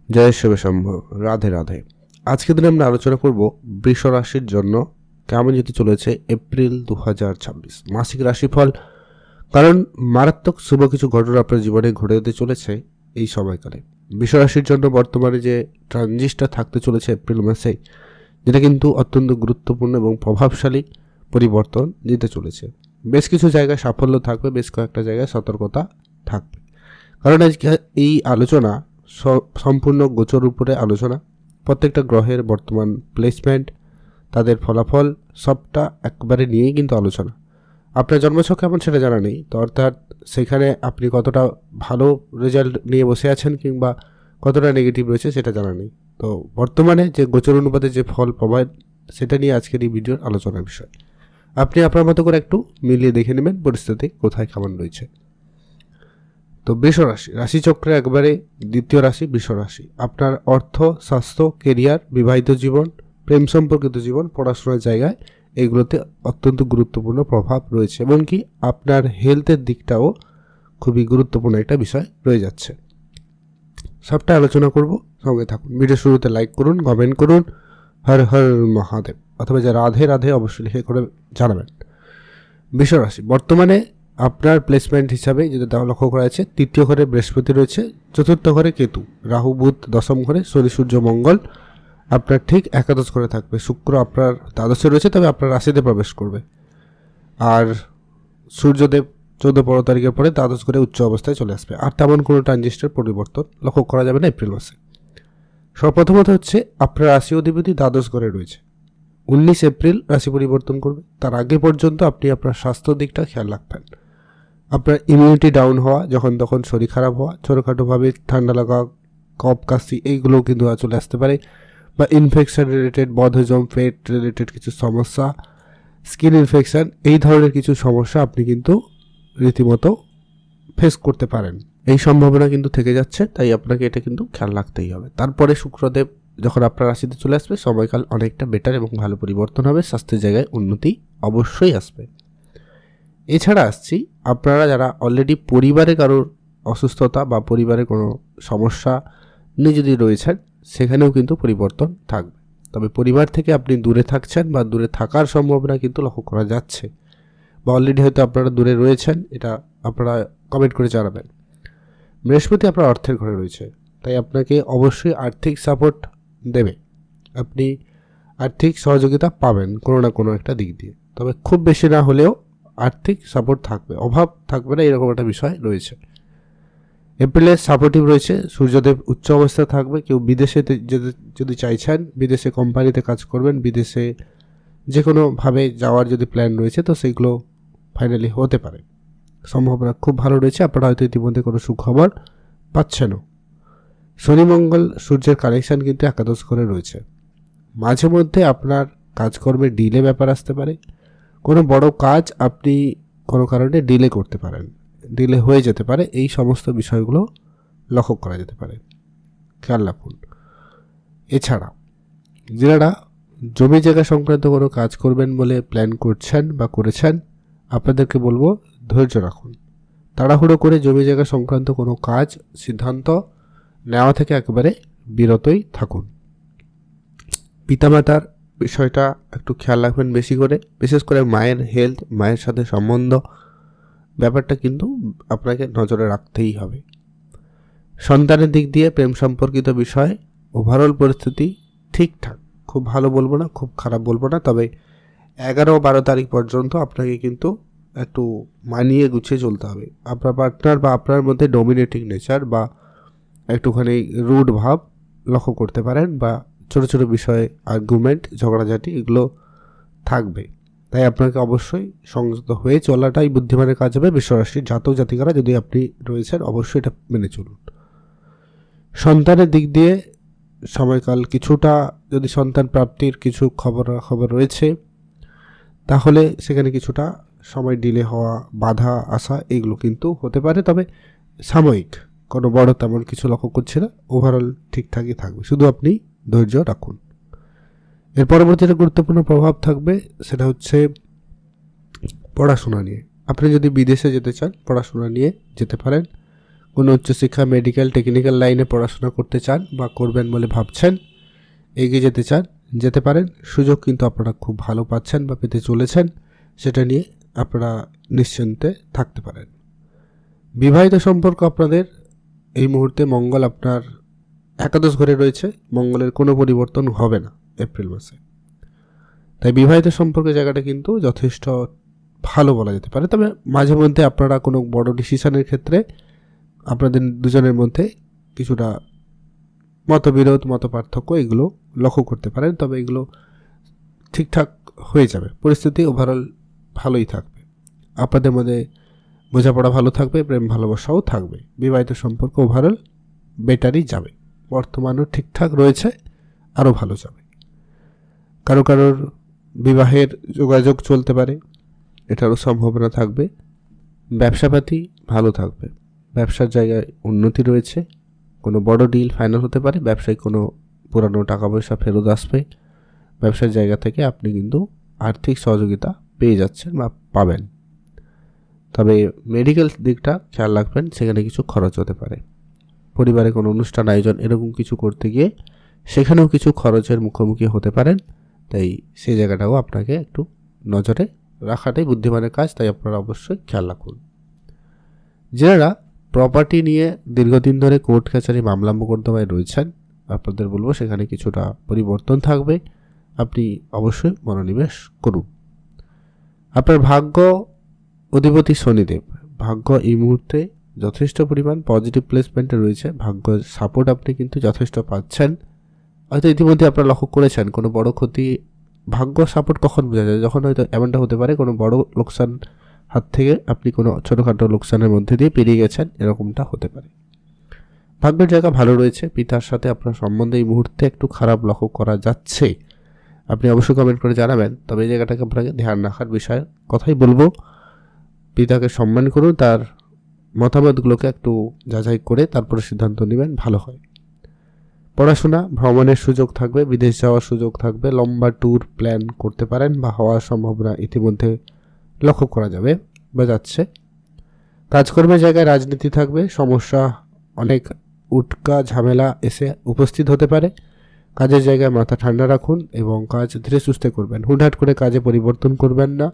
জয় শিবশম্ভ, রাধে রাধে। আজকের দিনে আমরা আলোচনা করব বৃষ রাশির জন্য কেমন যেতে চলেছে এপ্রিল 2026 মাসিক রাশিফল। কারণ মারাত্মক শুভ কিছু ঘটনা আপনার জীবনে ঘটে যেতে চলেছে এই সময়কালে। বৃষ রাশির জন্য বর্তমানে যে ট্রানজিটটা থাকতে চলেছে এপ্রিল মাসে, যেটা কিন্তু অত্যন্ত গুরুত্বপূর্ণ এবং প্রভাবশালী পরিবর্তন দিতে চলেছে। বেশ কিছু জায়গায় সাফল্য থাকবে, বেশ কয়েকটা জায়গায় সতর্কতা থাকবে। কারণ আজকে এই আলোচনা সম্পূর্ণ গোচর উপরে আলোচনা, প্রত্যেকটা গ্রহের বর্তমান প্লেসমেন্ট, তাদের ফলাফল সবটা একবারে নিয়েই কিন্তু আলোচনা। আপনার জন্মছক কেমন সেটা জানা নেই, তো অর্থাৎ সেখানে আপনি কতটা ভালো রেজাল্ট নিয়ে বসে আছেন কিংবা কতটা নেগেটিভ রয়েছে সেটা জানা নেই। তো বর্তমানে যে গোচর অনুপাতে যে ফল পাবেন সেটা নিয়ে আজকের এই ভিডিওর আলোচনার বিষয়। আপনি আপনার মতো করে একটু মিলিয়ে দেখে নেবেন পরিস্থিতি কোথায় কেমন রয়েছে। তো বৃষ রাশি, রাশিচক্রে একবারে দ্বিতীয় রাশি বৃষ রাশি। আপনার অর্থ, স্বাস্থ্য, কেরিয়ার, বিবাহিত জীবন, প্রেম সম্পর্কিত জীবন, পড়াশোনার জায়গায় এগুলোতে অত্যন্ত গুরুত্বপূর্ণ প্রভাব রয়েছে, এমনকি আপনার হেলথের দিকটাও খুবই গুরুত্বপূর্ণ একটা বিষয় রয়ে যাচ্ছে। সবটা আলোচনা করব, সঙ্গে থাকুন। ভিডিও শুরুতে লাইক করুন, কমেন্ট করুন হর হর মহাদেব, অথবা যে রাধে রাধে অবশ্যই লিখে করে জানাবেন। বৃষ রাশি বর্তমানে আপনার প্লেসমেন্ট হিসাবে যদি লক্ষ্য করা আছে, তৃতীয় ঘরে বৃহস্পতি রয়েছে, চতুর্থ ঘরে কেতু, রাহু বুধ দশম ঘরে, শনি সূর্য মঙ্গল আপনার ঠিক একাদশ ঘরে থাকবে। শুক্র আপনার দ্বাদশে রয়েছে, তবে আপনার রাশিতে প্রবেশ করবে। আর সূর্যদেব 14-15 তারিখের পরে দ্বাদশ ঘরে উচ্চ অবস্থায় চলে আসবে। আর তেমন কোনো ট্রানজিস্টের পরিবর্তন লক্ষ্য করা যাবে না এপ্রিল মাসে। সর্বপ্রথমত হচ্ছে আপনার রাশি অধিপতি দ্বাদশ ঘরে রয়েছে, 19 এপ্রিল রাশি পরিবর্তন করবে। তার আগে পর্যন্ত আপনি আপনার স্বাস্থ্য দিকটা খেয়াল রাখবেন। আপনার ইমিউনিটি ডাউন হওয়া, যখন তখন শরীর খারাপ হওয়া, ছোটোখাটোভাবে ঠান্ডা লাগা, কফ কাশি এইগুলোও কিন্তু চলে আসতে পারে, বা ইনফেকশন রিলেটেড, বদহজম, পেট রিলেটেড কিছু সমস্যা, স্কিন ইনফেকশন, এই ধরনের কিছু সমস্যা আপনি কিন্তু রীতিমতো ফেস করতে পারেন। এই সম্ভাবনা কিন্তু থেকে যাচ্ছে, তাই আপনাকে এটা কিন্তু খেয়াল রাখতেই হবে। তারপরে শুক্রদেব যখন আপনার রাশিতে চলে আসবে, সময়কাল অনেকটা বেটার এবং ভালো পরিবর্তন হবে, স্বাস্থ্যের জায়গায় উন্নতি অবশ্যই আসবে। এছাড়া আসছি, আপনারা যারা অলরেডি পরিবারে কারোর অসুস্থতা বা পরিবারে কোনো সমস্যা নিয়ে যদি রয়েছেন, সেখানেও কিন্তু পরিবর্তন থাকবে। তবে পরিবার থেকে আপনি দূরে থাকছেন বা দূরে থাকার সম্ভাবনা কিন্তু লক্ষ্য করা যাচ্ছে, বা অলরেডি হয়তো আপনারা দূরে রয়েছেন, এটা আপনারা কমেন্ট করে জানাবেন। বৃহস্পতি আপনার অর্থের ঘরে রয়েছে, তাই আপনাকে অবশ্যই আর্থিক সাপোর্ট দেবে, আপনি আর্থিক সহযোগিতা পাবেন কোনো না কোনো একটা দিক দিয়ে। তবে খুব বেশি না হলেও আর্থিক সাপোর্ট থাকবে, অভাব থাকবে না, এরকম একটা বিষয় রয়েছে। এপ্রিলে সাপোর্টিভ রয়েছে, সূর্যদেব উচ্চ অবস্থায় থাকবে। কেউ বিদেশে যদি চাইছেন, বিদেশে কোম্পানিতে কাজ করবেন, বিদেশে যে কোনোভাবে যাওয়ার যদি প্ল্যান রয়েছে, তো সেইগুলো ফাইনালি হতে পারে, সম্ভাবনা খুব ভালো রয়েছে। আপনারা হয়তো ইতিমধ্যে কোনো সুখবর পাচ্ছেনও। শনি মঙ্গল সূর্যের কানেকশান কিন্তু একাদশ ঘরে রয়েছে। মাঝে মধ্যে আপনার কাজকর্মে ডিলে ব্যাপার আসতে পারে, কোনো বড় কাজ আপনি কোনো কারণে ডিলে করতে পারেন, ডিলে হয়ে যেতে পারে, এই সমস্ত বিষয়গুলো লক্ষ্য করা যেতে পারে, খেয়াল রাখুন। এছাড়া যারা জমি জায়গা সংক্রান্ত কোনো কাজ করবেন বলে প্ল্যান করছেন বা করেছেন, আপনাদেরকে বলবো ধৈর্য রাখুন। তাড়াহুড়ো করে জমি জায়গা সংক্রান্ত কোনো কাজ সিদ্ধান্ত নেওয়া থেকে একেবারে বিরতই থাকুন। পিতামাতার বিষয়টা একটু খেয়াল রাখবেন বেশি করে, বিশেষ করে মায়ের হেলথ, মায়ের সাথে সম্বন্ধ ব্যাপারটা কিন্তু আপনাকে নজরে রাখতেই হবে। সন্তানের দিক দিয়ে প্রেম সম্পর্কিত বিষয় ওভারঅল পরিস্থিতি ঠিকঠাক, খুব ভালো বলবো না, খুব খারাপ বলবো না, তবে 11-12 তারিখ পর্যন্ত আপনাকে কিন্তু একটু মানিয়ে গুছিয়ে চলতে হবে। আপনার পার্টনার বা আপনার মধ্যে ডমিনেটিং নেচার বা একটুখানি রুড ভাব লক্ষ্য করতে পারেন, বা ছোটো ছোটো বিষয়ে আর্গুমেন্ট, ঝগড়াঝাটি এগুলো থাকবে। তাই আপনাকে অবশ্যই সংযত হয়ে চলাটাই বুদ্ধিমানের কাজ হবে। বৃষরাশির জাতক জাতিকারা যদি আপনি রয়েছেন, অবশ্যই এটা মেনে চলুন। সন্তানের দিক দিয়ে সময়কাল কিছুটা, যদি সন্তান প্রাপ্তির কিছু খবর রয়েছে, তাহলে সেখানে কিছুটা সময় ডিলে হওয়া, বাধা আসা এগুলো কিন্তু হতে পারে, তবে সাময়িক, কোনো বড় তেমন কিছু লক্ষ্য করছে না, ওভারঅল ঠিকঠাকই থাকবে, শুধু আপনি ধৈর্য রাখুন। এর পরবর্তীতে গুরুত্বপূর্ণ প্রভাব থাকবে, সেটা হচ্ছে পড়াশোনা নিয়ে। আপনি যদি বিদেশে যেতে চান, পড়াশোনা নিয়ে যেতে পারেন। কোনো উচ্চশিক্ষা, মেডিকেল, টেকনিক্যাল লাইনে পড়াশোনা করতে চান বা করবেন বলে ভাবছেন, এগিয়ে যেতে চান, যেতে পারেন। সুযোগ কিন্তু আপনারা খুব ভালো পাচ্ছেন বা পেতে চলেছেন, সেটা নিয়ে আপনারা নিশ্চিন্তে থাকতে পারেন। বিবাহিত সম্পর্ক আপনাদের এই মুহূর্তে মঙ্গল আপনার একাদশ ঘরে রয়েছে, মঙ্গলের কোনো পরিবর্তন হবে না এপ্রিল মাসে। তাই বিবাহিত সম্পর্কের জায়গাটা কিন্তু যথেষ্ট ভালো বলা যেতে পারে। তবে মাঝে মধ্যে আপনারা কোনো বড় ডিসিশনের ক্ষেত্রে আপনাদের দুজনের মধ্যে কিছুটা মতবিরোধ, মতপার্থক্য এগুলো লক্ষ্য করতে পারেন। তবে এগুলো ঠিকঠাক হয়ে যাবে, পরিস্থিতি ওভারঅল ভালোই থাকবে। আপনাদের মধ্যে বোঝাপড়া ভালো থাকবে, প্রেম ভালোবাসাও থাকবে। বিবাহিত সম্পর্ক ওভারঅল বেটারই যাবে, বর্তমানও ঠিকঠাক রয়েছে, আরও ভালো যাবে। কারোর বিবাহের যোগাযোগ চলতে পারে, এটারও সম্ভাবনা থাকবে। ব্যবসাপাতি ভালো থাকবে, ব্যবসার জায়গায় উন্নতি রয়েছে, কোনো বড় ডিল ফাইনাল হতে পারে, ব্যবসায় কোনো পুরানো টাকা পয়সা ফেরত আসবে, ব্যবসার জায়গা থেকে আপনি কিন্তু আর্থিক সহযোগিতা পেয়ে যাচ্ছেন বা পাবেন। তবে মেডিকেল দিকটা খেয়াল রাখবেন, সেখানে কিছু খরচ হতে পারে। পরিবারে কোনো অনুষ্ঠান আয়োজন এরকম কিছু করতে গিয়ে সেখানেও কিছু খরচের মুখোমুখি হতে পারেন। তাই সেই জায়গাটাও আপনাকে একটু নজরে রাখাটাই বুদ্ধিমানের কাজ, তাই আপনারা অবশ্যই খেয়াল রাখুন। যারা প্রপার্টি নিয়ে দীর্ঘদিন ধরে কোর্ট কাছারি, মামলা মোকদ্দমায় রয়েছেন, আপনাদের বলবো সেখানে কিছুটা পরিবর্তন থাকবে, আপনি অবশ্যই মনোনিবেশ করুন। আপনার ভাগ্য অধিপতি শনিদেব, ভাগ্য এই মুহূর্তে যথেষ্ট পরিমাণ পজিটিভ প্লেসমেন্টে রয়েছে, ভাগ্য সাপোর্ট আপনি কিন্তু যথেষ্ট পাচ্ছেন। হয়তো ইতিমধ্যে আপনারা লক্ষ্য করেছেন কোনো বড় ক্ষতি, ভাগ্য সাপোর্ট কখন বোঝা যায়, যখন হয়তো এমনটা হতে পারে কোনো বড় লোকসান হাত থেকে আপনি কোনো ছোটোখাটো লোকসানের মধ্যে দিয়ে পেরিয়ে গেছেন, এরকমটা হতে পারে। ভাগ্যের জায়গা ভালো রয়েছে। পিতার সাথে আপনার সম্বন্ধে এই মুহূর্তে একটু খারাপ লক্ষ্য করা যাচ্ছে, আপনি অবশ্যই কমেন্ট করে জানাবেন। তবে এই জায়গাটাকে আপনাকে ধ্যান রাখার বিষয় কথাই বলবো, পিতাকে সম্মান করুন, তার মতামতগুলোকে একটু যাচাই করে তারপরে সিদ্ধান্ত নেবেন, ভালো হয়। পড়াশোনা, ভ্রমণের সুযোগ থাকবে, বিদেশ যাওয়ার সুযোগ থাকবে, লম্বা ট্যুর প্ল্যান করতে পারেন বা হওয়ার সম্ভাবনা ইতিমধ্যে লক্ষ্য করা যাবে বা যাচ্ছে। কাজকর্মের জায়গায় রাজনীতি থাকবে, সমস্যা, অনেক উটকা ঝামেলা এসে উপস্থিত হতে পারে। কাজের জায়গায় মাথা ঠান্ডা রাখুন এবং কাজ ধীরে সুস্থে করবেন, হুটহাট করে কাজে পরিবর্তন করবেন না।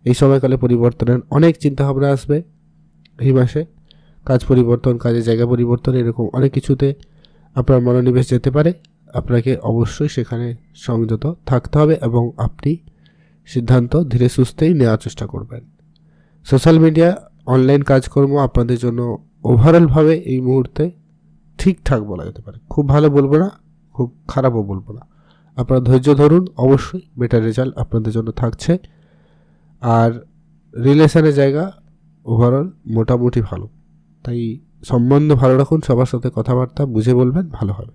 এই সময়কালে পরিবর্তনের অনেক চিন্তাভাবনা আসবে এই মাসে, কাজ পরিবর্তন, কাজের জায়গা পরিবর্তন, এরকম অনেক কিছুতে আপনার মনোনিবেশ যেতে পারে। আপনাকে অবশ্যই সেখানে সংযত থাকতে হবে এবং আপনি সিদ্ধান্ত ধীরে সুস্থেই নেওয়ার চেষ্টা করবেন। সোশ্যাল মিডিয়া, অনলাইন কাজকর্ম আপনাদের জন্য ওভারঅলভাবে এই মুহূর্তে ঠিকঠাক বলা যেতে পারে, খুব ভালো বলবো না, খুব খারাপও বলবো না। আপনারা ধৈর্য ধরুন, অবশ্যই বেটার রেজাল্ট আপনাদের জন্য থাকছে। আর রিলেশনের জায়গা ওভারঅল মোটামুটি ভালো, তাই সম্বন্ধ ভালো রাখুন, সবার সাথে কথাবার্তা বুঝে বলবেন, ভালো হবে।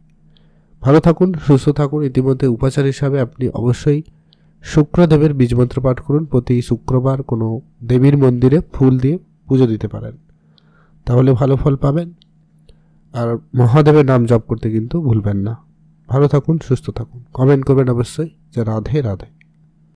ভালো থাকুন, সুস্থ থাকুন। ইতিমধ্যে উপাচার হিসাবে আপনি অবশ্যই শুক্রদেবের বীজমন্ত্র পাঠ করুন, প্রতি শুক্রবার কোনো দেবীর মন্দিরে ফুল দিয়ে পুজো দিতে পারেন, তাহলে ভালো ফল পাবেন। আর মহাদেবের নাম জপ করতে কিন্তু ভুলবেন না। ভালো থাকুন, সুস্থ থাকুন, কমেন্ট করবেন অবশ্যই যে রাধে রাধে।